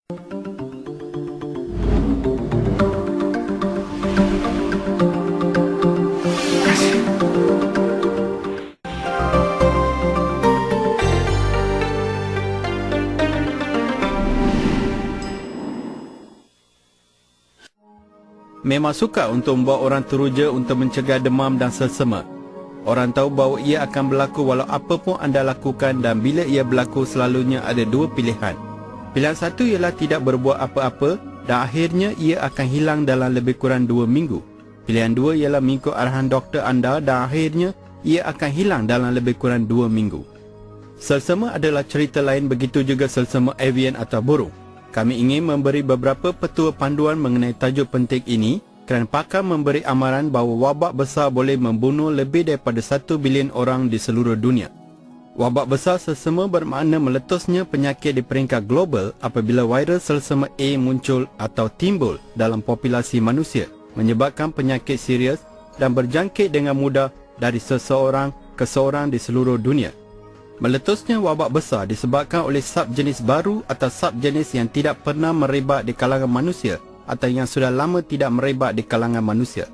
Memang sukar untuk membawa orang teruja untuk mencegah demam dan selsema. Orang tahu bahawa ia akan berlaku walau apa pun anda lakukan, dan bila ia berlaku selalunya ada dua pilihan. Pilihan satu ialah tidak berbuat apa-apa dan akhirnya ia akan hilang dalam lebih kurang 2 minggu. Pilihan dua ialah mengikut arahan doktor anda dan akhirnya ia akan hilang dalam lebih kurang 2 minggu. Selsema adalah cerita lain, begitu juga selsema avian atau burung. Kami ingin memberi beberapa petua panduan mengenai tajuk penting ini kerana pakar memberi amaran bahawa wabak besar boleh membunuh lebih daripada 1 bilion orang di seluruh dunia. Wabak besar selsema bermakna meletusnya penyakit di peringkat global apabila virus selsema A muncul atau timbul dalam populasi manusia, menyebabkan penyakit serius dan berjangkit dengan mudah dari seseorang ke seorang di seluruh dunia. Meletusnya wabak besar disebabkan oleh subjenis baru atau subjenis yang tidak pernah merebak di kalangan manusia atau yang sudah lama tidak merebak di kalangan manusia.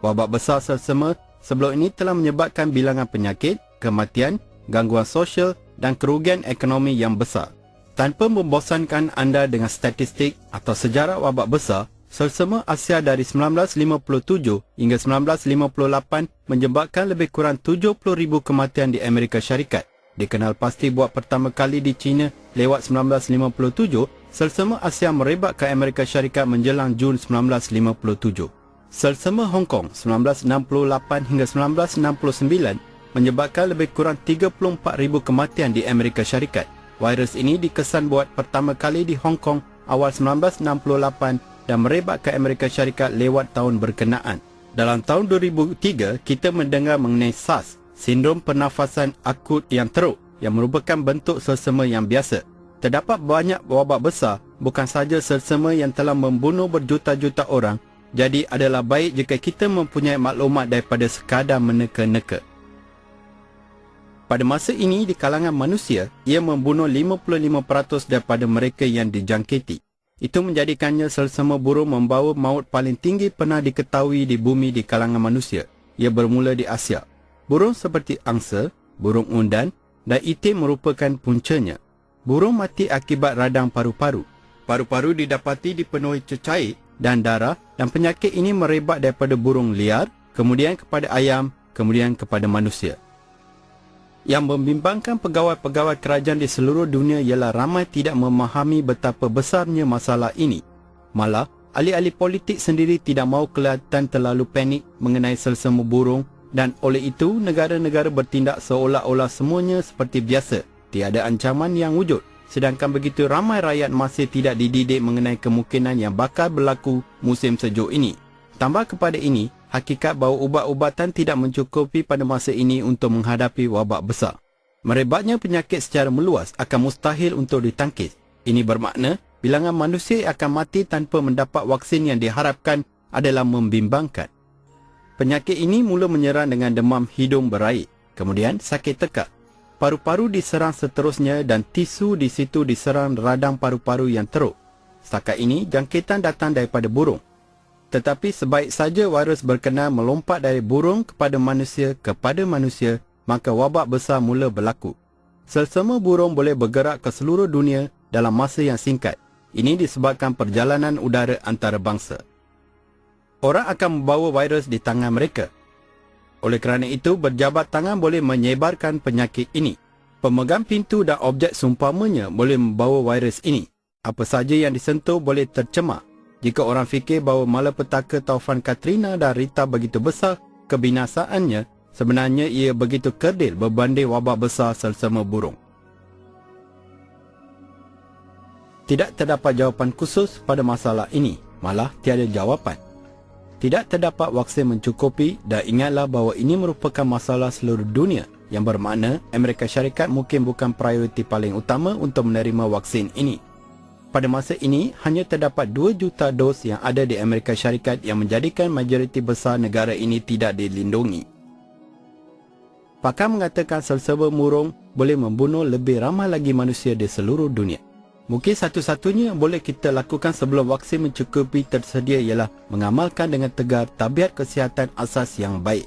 Wabak besar selsema sebelum ini telah menyebabkan bilangan penyakit, kematian, gangguan sosial dan kerugian ekonomi yang besar. Tanpa membosankan anda dengan statistik atau sejarah wabak besar, selsema Asia dari 1957 hingga 1958 menyebabkan lebih kurang 70,000 kematian di Amerika Syarikat. Dikenal pasti buat pertama kali di China lewat 1957, selsema Asia merebak ke Amerika Syarikat menjelang Jun 1957. Selsema Hong Kong 1968 hingga 1969 menyebabkan lebih kurang 34,000 kematian di Amerika Syarikat. Virus ini dikesan buat pertama kali di Hong Kong awal 1968 dan merebak ke Amerika Syarikat lewat tahun berkenaan. Dalam tahun 2003, kita mendengar mengenai SARS, sindrom pernafasan akut yang teruk, yang merupakan bentuk selsema yang biasa. Terdapat banyak wabak besar, bukan sahaja selsema yang telah membunuh berjuta-juta orang, jadi adalah baik jika kita mempunyai maklumat daripada sekadar meneka-neka. Pada masa ini di kalangan manusia, ia membunuh 55% daripada mereka yang dijangkiti. Itu menjadikannya selsema burung membawa maut paling tinggi pernah diketahui di bumi di kalangan manusia. Ia bermula di Asia. Burung seperti angsa, burung undan dan itik merupakan puncanya. Burung mati akibat radang paru-paru. Paru-paru didapati dipenuhi cecair dan darah, dan penyakit ini merebak daripada burung liar, kemudian kepada ayam, kemudian kepada manusia. Yang membimbangkan pegawai-pegawai kerajaan di seluruh dunia ialah ramai tidak memahami betapa besarnya masalah ini. Malah, ahli-ahli politik sendiri tidak mahu kelihatan terlalu panik mengenai selsema burung, dan oleh itu negara-negara bertindak seolah-olah semuanya seperti biasa, tiada ancaman yang wujud. Sedangkan begitu ramai rakyat masih tidak dididik mengenai kemungkinan yang bakal berlaku musim sejuk ini. Tambah kepada ini, hakikat bahawa ubat-ubatan tidak mencukupi pada masa ini untuk menghadapi wabak besar. Merebaknya penyakit secara meluas akan mustahil untuk ditangkis. Ini bermakna bilangan manusia yang akan mati tanpa mendapat vaksin yang diharapkan adalah membimbangkan. Penyakit ini mula menyerang dengan demam hidung berair, kemudian sakit tekak. Paru-paru diserang seterusnya dan tisu di situ diserang radang paru-paru yang teruk. Setakat ini, jangkitan datang daripada burung. Tetapi sebaik saja virus berkenaan melompat dari burung kepada manusia, maka wabak besar mula berlaku. Selsema burung boleh bergerak ke seluruh dunia dalam masa yang singkat. Ini disebabkan perjalanan udara antarabangsa. Orang akan membawa virus di tangan mereka. Oleh kerana itu, berjabat tangan boleh menyebarkan penyakit ini. Pemegang pintu dan objek seumpamanya boleh membawa virus ini. Apa saja yang disentuh boleh tercemar. Jika orang fikir bahawa malapetaka taufan Katrina dan Rita begitu besar kebinasaannya, sebenarnya ia begitu kerdil berbanding wabak besar selsema burung. Tidak terdapat jawapan khusus pada masalah ini, malah tiada jawapan. Tidak terdapat vaksin mencukupi, dan ingatlah bahawa ini merupakan masalah seluruh dunia, yang bermakna Amerika Syarikat mungkin bukan prioriti paling utama untuk menerima vaksin ini. Pada masa ini, hanya terdapat 2 juta dos yang ada di Amerika Syarikat yang menjadikan majoriti besar negara ini tidak dilindungi. Pakar mengatakan selsema burung boleh membunuh lebih ramai lagi manusia di seluruh dunia. Mungkin satu-satunya yang boleh kita lakukan sebelum vaksin mencukupi tersedia ialah mengamalkan dengan tegar tabiat kesihatan asas yang baik.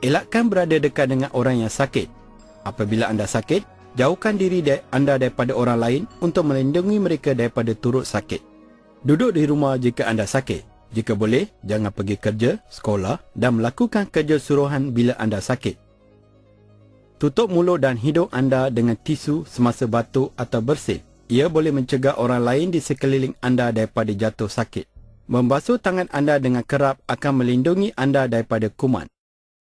Elakkan berada dekat dengan orang yang sakit. Apabila anda sakit, jauhkan diri anda daripada orang lain untuk melindungi mereka daripada turut sakit. Duduk di rumah jika anda sakit. Jika boleh, jangan pergi kerja, sekolah dan melakukan kerja suruhan bila anda sakit. Tutup mulut dan hidung anda dengan tisu semasa batuk atau bersin. Ia boleh mencegah orang lain di sekeliling anda daripada jatuh sakit. Membasuh tangan anda dengan kerap akan melindungi anda daripada kuman.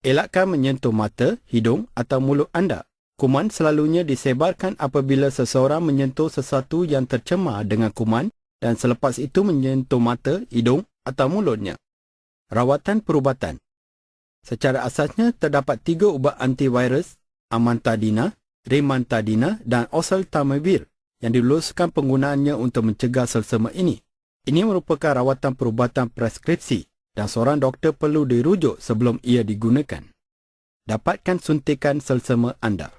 Elakkan menyentuh mata, hidung atau mulut anda. Kuman selalunya disebarkan apabila seseorang menyentuh sesuatu yang tercemar dengan kuman dan selepas itu menyentuh mata, hidung atau mulutnya. Rawatan perubatan. Secara asasnya terdapat 3 ubat antivirus, amantadina, rimantadina dan oseltamivir yang diluluskan penggunaannya untuk mencegah selsema ini. Ini merupakan rawatan perubatan preskripsi dan seorang doktor perlu dirujuk sebelum ia digunakan. Dapatkan suntikan selsema anda.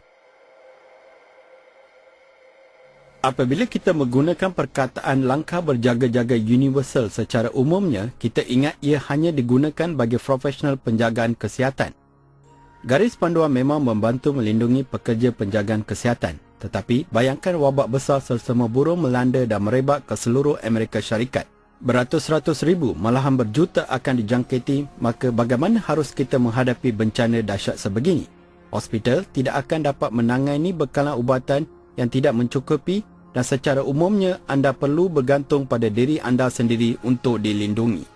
Apabila kita menggunakan perkataan langkah berjaga-jaga universal secara umumnya, kita ingat ia hanya digunakan bagi profesional penjagaan kesihatan. Garis panduan memang membantu melindungi pekerja penjagaan kesihatan. Tetapi, bayangkan wabak besar selsema burung melanda dan merebak ke seluruh Amerika Syarikat. Beratus-ratus ribu, malahan berjuta akan dijangkiti, maka bagaimana harus kita menghadapi bencana dahsyat sebegini? Hospital tidak akan dapat menangani bekalan ubatan yang tidak mencukupi dan secara umumnya anda perlu bergantung pada diri anda sendiri untuk dilindungi.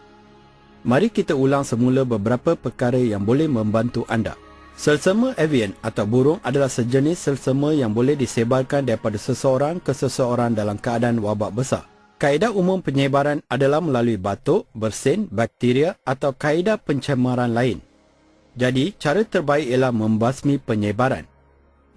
Mari kita ulang semula beberapa perkara yang boleh membantu anda. Selsema avian atau burung adalah sejenis selsema yang boleh disebarkan daripada seseorang ke seseorang dalam keadaan wabak besar. Kaedah umum penyebaran adalah melalui batuk, bersin, bakteria atau kaedah pencemaran lain. Jadi, cara terbaik ialah membasmi penyebaran.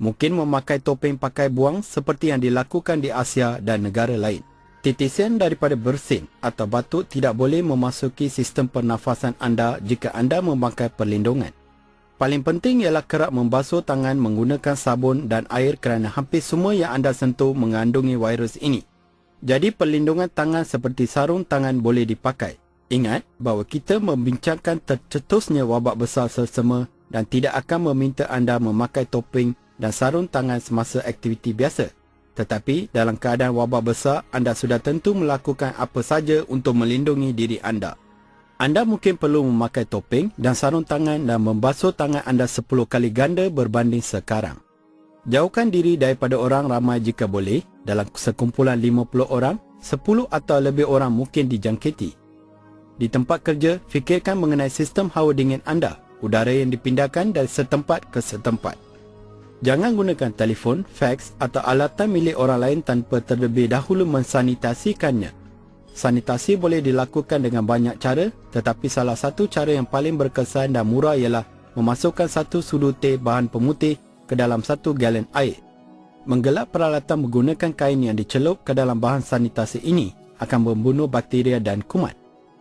Mungkin memakai topeng pakai buang seperti yang dilakukan di Asia dan negara lain. Titisan daripada bersin atau batuk tidak boleh memasuki sistem pernafasan anda jika anda memakai perlindungan. Paling penting ialah kerap membasuh tangan menggunakan sabun dan air kerana hampir semua yang anda sentuh mengandungi virus ini. Jadi perlindungan tangan seperti sarung tangan boleh dipakai. Ingat bahawa kita membincangkan tercetusnya wabak besar selsema dan tidak akan meminta anda memakai topeng dan sarung tangan semasa aktiviti biasa. Tetapi dalam keadaan wabak besar, anda sudah tentu melakukan apa saja untuk melindungi diri anda. Anda mungkin perlu memakai topeng dan sarung tangan dan membasuh tangan anda 10 kali ganda berbanding sekarang. Jauhkan diri daripada orang ramai jika boleh. Dalam sekumpulan 50 orang, 10 atau lebih orang mungkin dijangkiti. Di tempat kerja, fikirkan mengenai sistem hawa dingin anda, udara yang dipindahkan dari setempat ke setempat. Jangan gunakan telefon, fax atau alatan milik orang lain tanpa terlebih dahulu mensanitasikannya. Sanitasi boleh dilakukan dengan banyak cara, tetapi salah satu cara yang paling berkesan dan murah ialah memasukkan 1 sudu teh bahan pemutih ke dalam 1 galon air. Menggelap peralatan menggunakan kain yang dicelup ke dalam bahan sanitasi ini akan membunuh bakteria dan kuman.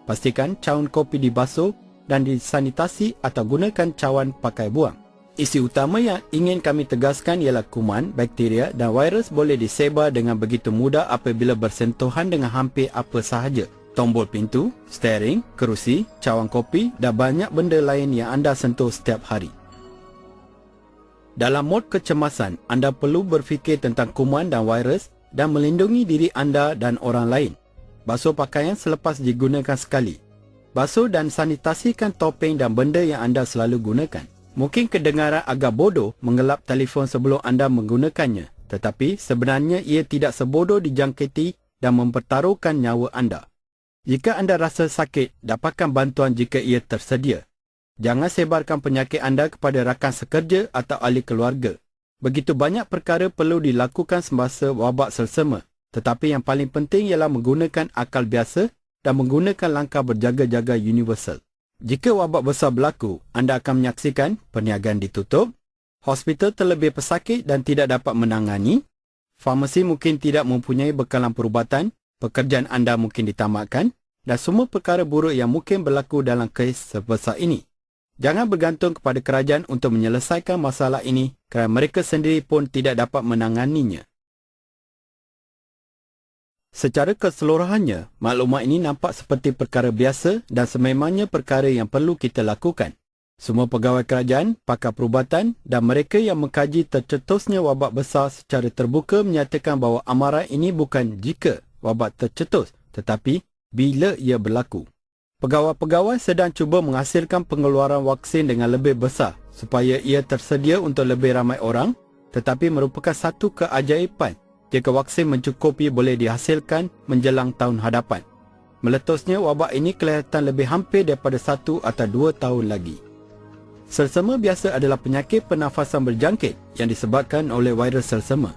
Pastikan cawan kopi dibasuh dan disanitasi atau gunakan cawan pakai buang. Isi utama yang ingin kami tegaskan ialah kuman, bakteria dan virus boleh disebar dengan begitu mudah apabila bersentuhan dengan hampir apa sahaja. Tombol pintu, steering, kerusi, cawan kopi dan banyak benda lain yang anda sentuh setiap hari. Dalam mod kecemasan, anda perlu berfikir tentang kuman dan virus dan melindungi diri anda dan orang lain. Basuh pakaian selepas digunakan sekali. Basuh dan sanitasikan topeng dan benda yang anda selalu gunakan. Mungkin kedengaran agak bodoh mengelap telefon sebelum anda menggunakannya, tetapi sebenarnya ia tidak sebodoh dijangkiti dan mempertaruhkan nyawa anda. Jika anda rasa sakit, dapatkan bantuan jika ia tersedia. Jangan sebarkan penyakit anda kepada rakan sekerja atau ahli keluarga. Begitu banyak perkara perlu dilakukan semasa wabak selsema, tetapi yang paling penting ialah menggunakan akal biasa dan menggunakan langkah berjaga-jaga universal. Jika wabak besar berlaku, anda akan menyaksikan perniagaan ditutup, hospital terlebih pesakit dan tidak dapat menangani, farmasi mungkin tidak mempunyai bekalan perubatan, pekerjaan anda mungkin ditamatkan dan semua perkara buruk yang mungkin berlaku dalam kes sebesar ini. Jangan bergantung kepada kerajaan untuk menyelesaikan masalah ini kerana mereka sendiri pun tidak dapat menanganinya. Secara keseluruhannya, maklumat ini nampak seperti perkara biasa dan sememangnya perkara yang perlu kita lakukan. Semua pegawai kerajaan, pakar perubatan dan mereka yang mengkaji tercetusnya wabak besar secara terbuka menyatakan bahawa amaran ini bukan jika wabak tercetus, tetapi bila ia berlaku. Pegawai-pegawai sedang cuba menghasilkan pengeluaran vaksin dengan lebih besar supaya ia tersedia untuk lebih ramai orang, tetapi merupakan satu keajaiban jika vaksin mencukupi boleh dihasilkan menjelang tahun hadapan. Meletusnya wabak ini kelihatan lebih hampir daripada 1 atau 2 tahun lagi. Selsema biasa adalah penyakit pernafasan berjangkit yang disebabkan oleh virus selsema.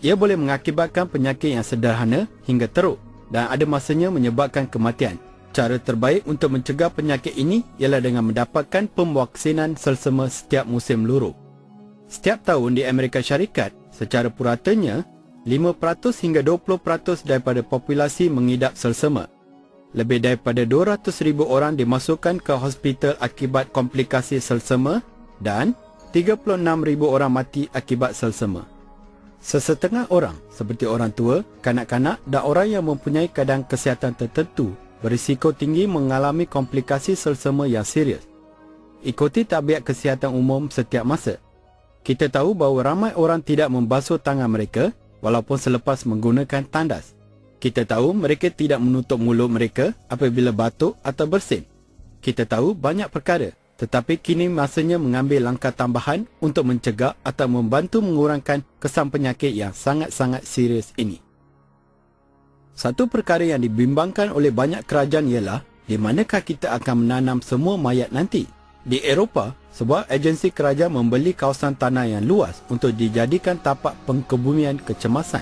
Ia boleh mengakibatkan penyakit yang sederhana hingga teruk dan ada masanya menyebabkan kematian. Cara terbaik untuk mencegah penyakit ini ialah dengan mendapatkan pemvaksinan selsema setiap musim luruh. Setiap tahun di Amerika Syarikat, secara puratanya, 5% hingga 20% daripada populasi mengidap selsema. Lebih daripada 200,000 orang dimasukkan ke hospital akibat komplikasi selsema dan 36,000 orang mati akibat selsema. Sesetengah orang seperti orang tua, kanak-kanak dan orang yang mempunyai keadaan kesihatan tertentu berisiko tinggi mengalami komplikasi selsema yang serius. Ikuti tabiat kesihatan umum setiap masa. Kita tahu bahawa ramai orang tidak membasuh tangan mereka walaupun selepas menggunakan tandas. Kita tahu mereka tidak menutup mulut mereka apabila batuk atau bersin. Kita tahu banyak perkara, tetapi kini masanya mengambil langkah tambahan untuk mencegah atau membantu mengurangkan kesan penyakit yang sangat-sangat serius ini. Satu perkara yang dibimbangkan oleh banyak kerajaan ialah di manakah kita akan menanam semua mayat nanti. Di Eropah, sebuah agensi kerajaan membeli kawasan tanah yang luas untuk dijadikan tapak pengkebumian kecemasan.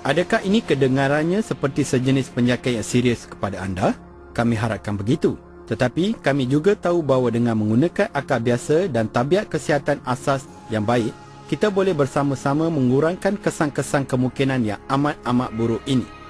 Adakah ini kedengarannya seperti sejenis penyakit yang serius kepada anda? Kami harapkan begitu. Tetapi kami juga tahu bahawa dengan menggunakan akal biasa dan tabiat kesihatan asas yang baik, kita boleh bersama-sama mengurangkan kesan-kesan kemungkinan yang amat-amat buruk ini.